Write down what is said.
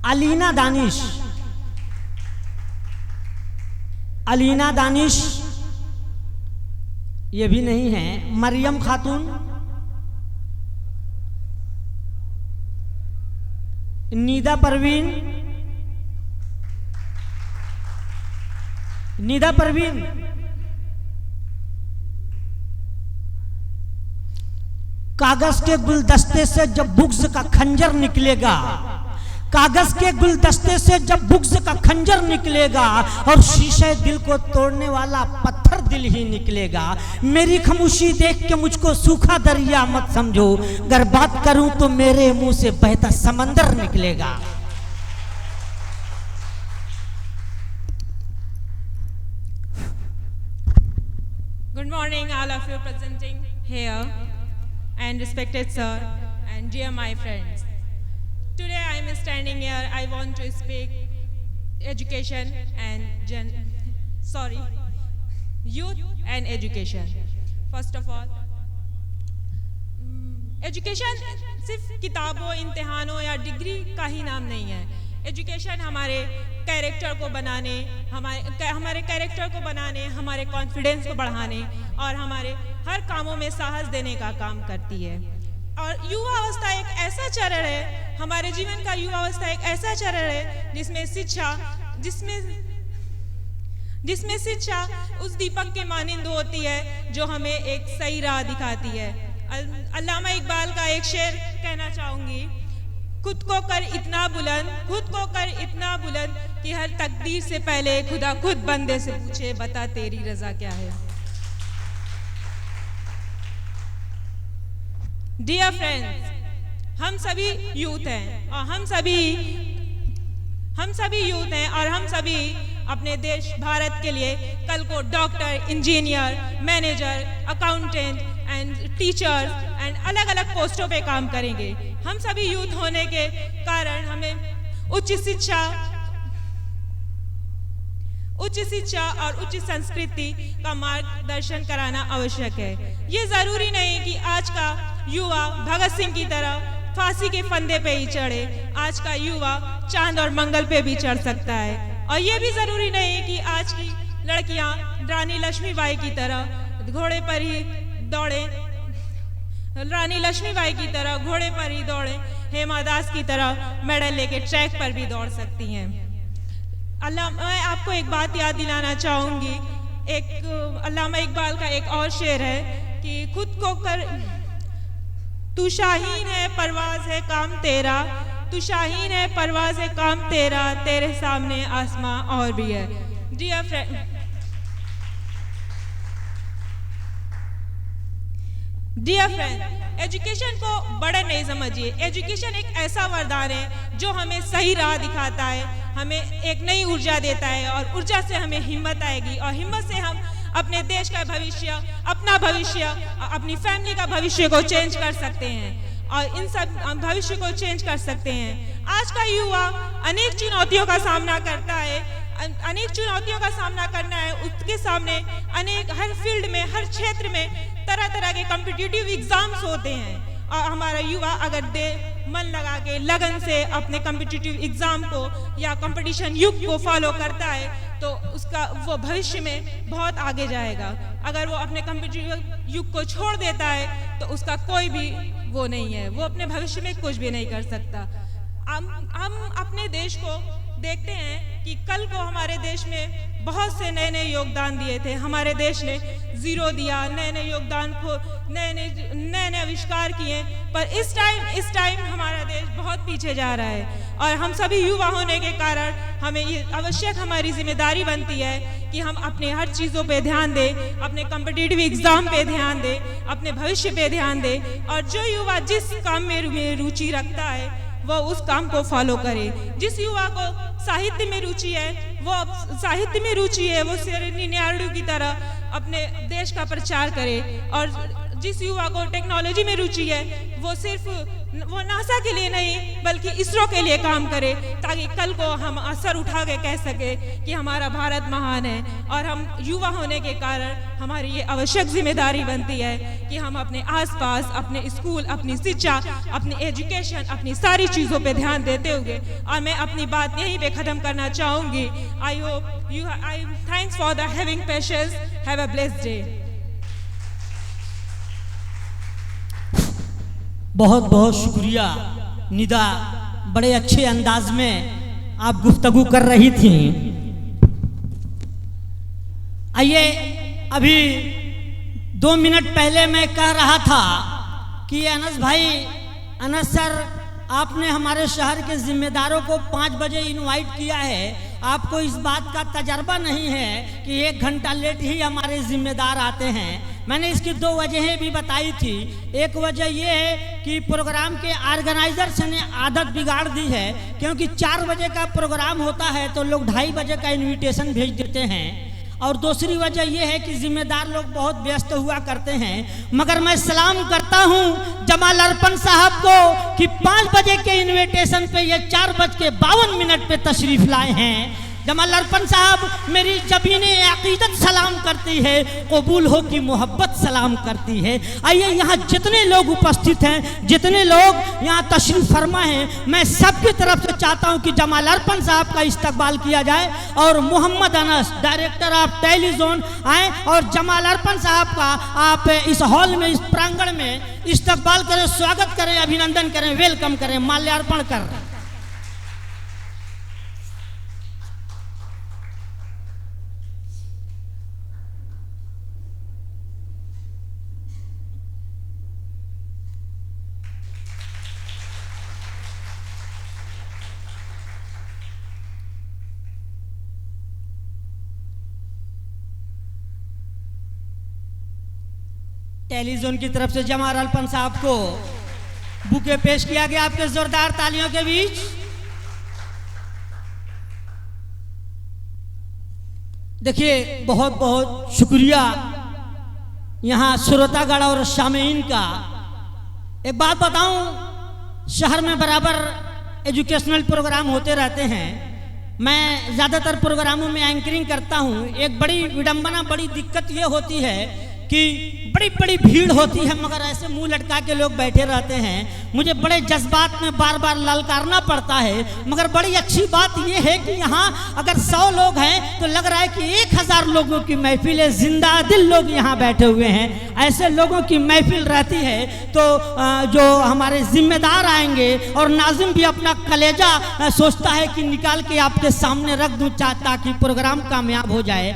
अलीना दानिश, अलीना दानिश ये भी नहीं है। मरियम खातून, निदा परवीन, निदा परवीन, कागज के गुलदस्ते से जब बुग्ज का खंजर निकलेगा, कागज के गुलदस्ते से जब बुग्ज का खंजर निकलेगा और शीशे दिल को तोड़ने वाला पत्थर दिल ही निकलेगा। मेरी खामोशी देख के मुझको सूखा दरिया मत समझो, अगर बात करूं तो मेरे मुंह से बहता समंदर निकलेगा। Good morning, all of you presenting here, and respected sir, and dear my friends. Today I am standing here. I want to speak education and youth and education. First of all, education सिर्फ किताबों, इम्तिहानों या degree का ही नाम नहीं है। Education हमारे character को बनाने, हमारे कैरेक्टर को बनाने, हमारे कॉन्फिडेंस को बढ़ाने और हमारे हर कामों में साहस देने का काम करती है। और युवा अवस्था एक ऐसा चरण है, हमारे जीवन का युवा अवस्था एक ऐसा चरण है जिसमें शिक्षा उस दीपक के मानिंद होती है जो हमें एक सही राह दिखाती है। अल्लामा इकबाल का एक शेर कहना चाहूंगी, खुद को कर इतना बुलंद कि हर तकदीर से पहले खुदा खुद बंदे से पूछे, बता तेरी रजा क्या है। डियर फ्रेंड्स, हम सभी यूथ हैं और हम सभी अपने देश भारत के लिए कल को doctor, engineer, manager, accountant and teacher and अलग अलग पोस्टों पे काम करेंगे। हम सभी यूथ होने के कारण हमें उच्च शिक्षा और उच्च संस्कृति का मार्गदर्शन कराना आवश्यक है। ये जरूरी नहीं कि आज का युवा भगत सिंह की तरह फांसी के फंदे पे ही चढ़े, आज का युवा चांद और मंगल पे भी चढ़ सकता है। और ये भी जरूरी नहीं कि आज की लड़कियां रानी लक्ष्मीबाई की तरह घोड़े पर ही दौड़े, हेमा दास की तरह मेडल लेके ट्रैक पर भी दौड़ सकती हैं। मैं आपको एक बात याद दिलाना चाहूंगी, अल्लामा इकबाल का एक और शेर है कि खुद को कर तू शाहीन है परवाज है काम तेरा, तू शाहीन है परवाज है काम तेरा, तेरे सामने आसमां और भी है। डियर फ्रेंड, एजुकेशन को बड़ा नहीं समझिए। एजुकेशन एक ऐसा वरदान है जो हमें सही राह दिखाता है, हमें एक नई ऊर्जा देता है और ऊर्जा से हमें हिम्मत आएगी और हिम्मत से हम अपने देश का भविष्य, अपना भविष्य, अपनी फैमिली का भविष्य को चेंज कर सकते हैं और इन सब भविष्य को चेंज कर सकते हैं। आज का युवा अनेक चुनौतियों का सामना करता है, उसके सामने हर फील्ड में, हर क्षेत्र में तरह तरह के कॉम्पिटिटिव एग्जाम्स होते हैं और हमारा युवा अगर मन लगा के लगन से अपने कॉम्पिटिटिव एग्जाम को या कंपटीशन युग को फॉलो करता है तो वो भविष्य में बहुत आगे जाएगा। अगर वो अपने कॉम्पिटिटिव युग को छोड़ देता है तो उसका कोई भी वो नहीं है, वो अपने भविष्य में कुछ भी नहीं कर सकता। हम अपने देश को देखते हैं कि कल को हमारे देश में बहुत से नए नए योगदान दिए थे, हमारे देश ने जीरो दिया, नए नए योगदान को नए आविष्कार किए, पर इस टाइम हमारा देश बहुत पीछे जा रहा है और हम सभी युवा होने के कारण हमें ये आवश्यक हमारी जिम्मेदारी बनती है कि हम अपने हर चीज़ों पे ध्यान दें, अपने कॉम्पिटिटिव एग्जाम पे ध्यान दें, अपने भविष्य पे ध्यान दें और जो युवा जिस काम में रुचि रखता है वो उस काम को फॉलो करे। जिस युवा को साहित्य में रुचि है वो सेरेनी नायडू की तरह अपने देश का प्रचार करे और जिस युवा को टेक्नोलॉजी में रुचि है वो सिर्फ वो नासा के लिए नहीं बल्कि इसरो के लिए काम करे, ताकि कल को हम सर उठा के कह सके कि हमारा भारत महान है। और हम युवा होने के कारण हमारी ये आवश्यक जिम्मेदारी बनती है कि हम अपने आसपास, अपने स्कूल, अपनी शिक्षा, अपनी एजुकेशन, अपनी सारी चीज़ों पे ध्यान देते हुए, और मैं अपनी बात यहीं पे ख़त्म करना चाहूँगी। I hope you I thanks for the having patience, have a blessed day. बहुत बहुत शुक्रिया निदा, बड़े अच्छे अंदाज में आप गुफ्तगू कर रही थी। आइए, अभी 2 मिनट पहले मैं कह रहा था कि अनस सर, आपने हमारे शहर के जिम्मेदारों को 5 बजे इनवाइट किया है। आपको इस बात का तजर्बा नहीं है कि 1 घंटा लेट ही हमारे जिम्मेदार आते हैं। मैंने इसकी 2 वजहें भी बताई थी। एक वजह यह है कि प्रोग्राम के ऑर्गेनाइजर्स ने आदत बिगाड़ दी है, क्योंकि 4 बजे का प्रोग्राम होता है तो लोग 2:30 बजे का इनविटेशन भेज देते हैं। और दूसरी वजह यह है कि जिम्मेदार लोग बहुत व्यस्त हुआ करते हैं। मगर मैं सलाम करता हूं जमाल अरपन साहब को कि 5 बजे के इनविटेशन पे ये 4:52 पे तशरीफ लाए हैं। जमाल अरपन साहब, मेरी ज़बीने अक़ीदत सलाम करती है, कबूल हो की मोहब्बत सलाम करती है। आइए, यहाँ जितने लोग उपस्थित हैं, जितने लोग यहाँ तशरीफ़ फरमा हैं, मैं सबकी तरफ से चाहता हूँ कि जमाल अरपन साहब का इस्तकबाल किया जाए और मोहम्मद अनस, डायरेक्टर ऑफ टेलीजोन, आए और जमाल अरपन साहब का आप इस हॉल में, इस प्रांगण में इस्तकबाल करें, स्वागत करें, अभिनंदन करें, वेलकम करें, माल्यार्पण कर। टेलीजोन की तरफ से जमाल अरपन साहब को बुके पेश किया गया आपके जोरदार तालियों के बीच। देखिए, बहुत बहुत शुक्रिया यहाँ श्रोतागण और शामीन का। एक बात बताऊं, शहर में बराबर एजुकेशनल प्रोग्राम होते रहते हैं। मैं ज़्यादातर प्रोग्रामों में एंकरिंग करता हूं। एक बड़ी विडंबना, बड़ी दिक्कत ये होती है कि बड़ी बड़ी भीड़ होती है, मगर ऐसे मुंह लटका के लोग बैठे रहते हैं। मुझे बड़े जज्बात में बार बार ललकारना पड़ता है। मगर बड़ी अच्छी बात यह है कि यहाँ अगर 100 लोग हैं तो लग रहा है कि 1000 लोगों की महफिल है। जिंदा दिल लोग यहाँ बैठे हुए हैं। ऐसे लोगों की महफिल रहती है तो जो हमारे जिम्मेदार आएंगे, और नाज़िम भी अपना कलेजा सोचता है कि निकाल के आपके सामने रख दूँ ताकि प्रोग्राम कामयाब हो जाए।